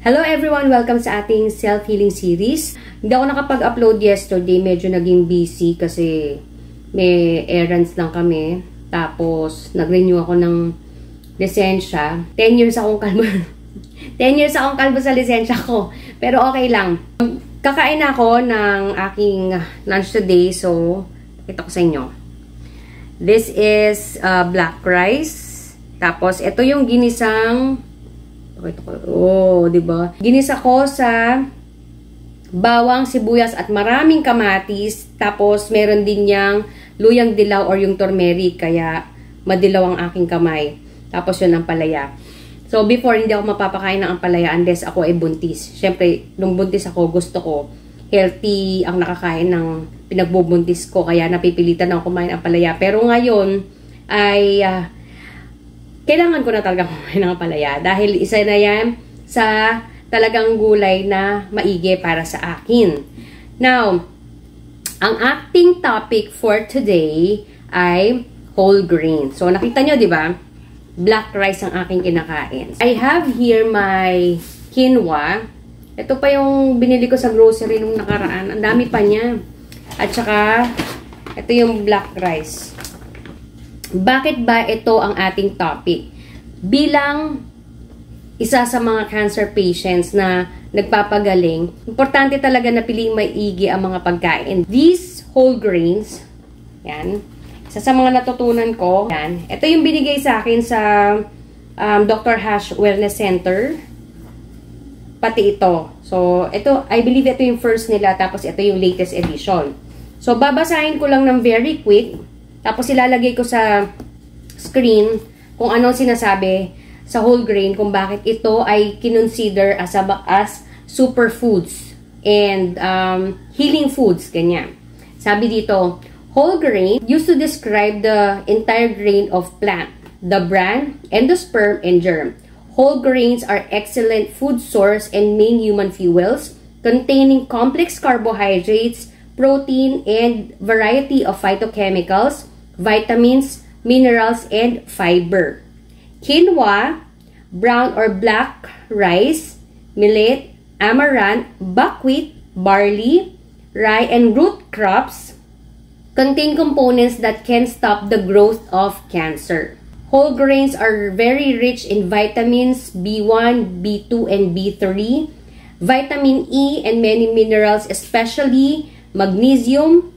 Hello everyone! Welcome sa ating self-healing series. Hindi ako nakapag-upload yesterday. Medyo naging busy kasi may errands lang kami. Tapos, nag-renew ako ng lisensya. 10 years akong kalbo. 10 years akong kalbo sa lisensya ko. Pero okay lang. Kakain ako ng aking lunch today. So, pakita ko sa inyo. This is black rice. Tapos, ito yung ginisang... Oh, 'di ba? Ginisa ko sa bawang, sibuyas at maraming kamatis. Tapos meron din yang luyang dilaw or yung turmeric, kaya madilaw ang aking kamay. Tapos yun ang palaya. So before hindi ako mapapakain ng ampalaya unless ako ay buntis. Syempre, nung buntis ako, gusto ko healthy ang nakakain ng pinagbubuntis ko, kaya napipilitan ako kumain ng ampalaya. Pero ngayon ay kailangan ko na talaga kumain ng palaya dahil isa na yan sa talagang gulay na maigi para sa akin. Now, ang acting topic for today ay whole grain. So, nakita nyo, di ba? Black rice ang aking kinakain. I have here my quinoa. Ito pa yung binili ko sa grocery nung nakaraan. Ang dami pa niya. At saka, ito yung black rice. Bakit ba ito ang ating topic? Bilang isa sa mga cancer patients na nagpapagaling, importante talaga na piling maigi ang mga pagkain. These whole grains, yan, isa sa mga natutunan ko, yan, ito yung binigay sa akin sa Dr. Hash Wellness Center. Pati ito. So, ito, I believe ito yung first nila, tapos ito yung latest edition. So, babasahin ko lang ng very quick. Tapos ilalagay ko sa screen kung anong sinasabi sa whole grain, kung bakit ito ay kinonsider as superfoods and healing foods, ganyan. Sabi dito, whole grain used to describe the entire grain of plant, the bran, endosperm, and germ. Whole grains are excellent food source and main human fuels, containing complex carbohydrates, protein, and variety of phytochemicals, vitamins, minerals, and fiber. Quinoa, brown or black rice, millet, amaranth, buckwheat, barley, rye, and root crops contain components that can stop the growth of cancer. Whole grains are very rich in vitamins B1, B2, and B3, vitamin E, and many minerals, especially magnesium,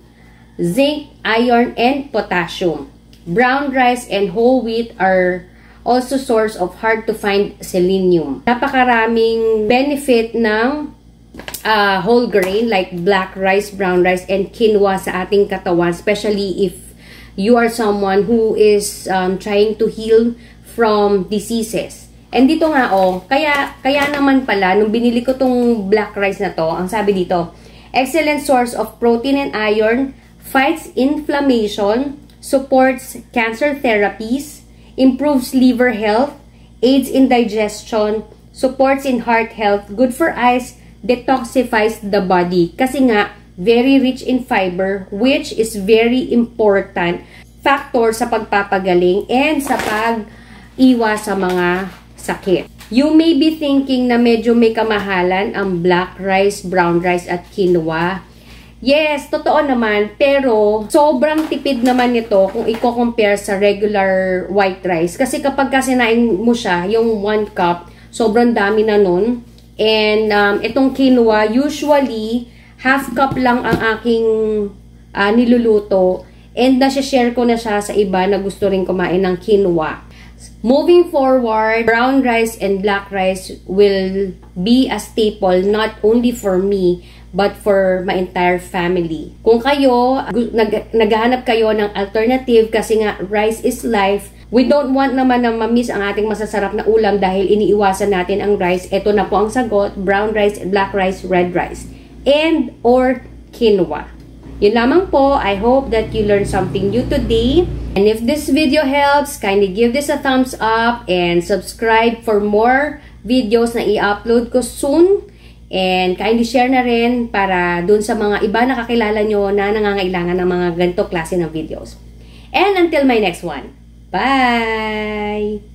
zinc, iron, and potassium. Brown rice and whole wheat are also source of hard-to-find selenium. Napakaraming benefit ng whole grain like black rice, brown rice, and quinoa sa ating katawan, especially if you are someone who is trying to heal from diseases. And dito nga, kaya naman pala, nung binili ko tong black rice na to, ang sabi dito, excellent source of protein and iron, fights inflammation, supports cancer therapies, improves liver health, aids in digestion, supports in heart health, good for eyes, detoxifies the body. Kasi nga, very rich in fiber, which is very important factor sa pagpapagaling and sa pag-iwas sa mga sakit. You may be thinking na medyo may kamahalan ang black rice, brown rice, at quinoa. Yes, totoo naman, pero sobrang tipid naman nito kung i-compare sa regular white rice. Kasi kapag kasinain mo siya, yung 1 cup, sobrang dami na nun. And itong quinoa, usually, half cup lang ang aking niluluto. And nasi-share ko na siya sa iba na gusto rin kumain ng quinoa. Moving forward, brown rice and black rice will be a staple not only for me, but for my entire family. Kung kayo, naghahanap kayo ng alternative kasi nga rice is life, we don't want naman na ma-miss ang ating masasarap na ulam dahil iniiwasan natin ang rice. Ito na po ang sagot, brown rice, black rice, red rice, and or quinoa. Yun lamang po. I hope that you learned something new today. And if this video helps, kindly give this a thumbs up and subscribe for more videos na i-upload ko soon. And kindly share na rin para dun sa mga iba na kakilala nyo na nangangailangan ng mga ganito klase ng videos. And until my next one. Bye!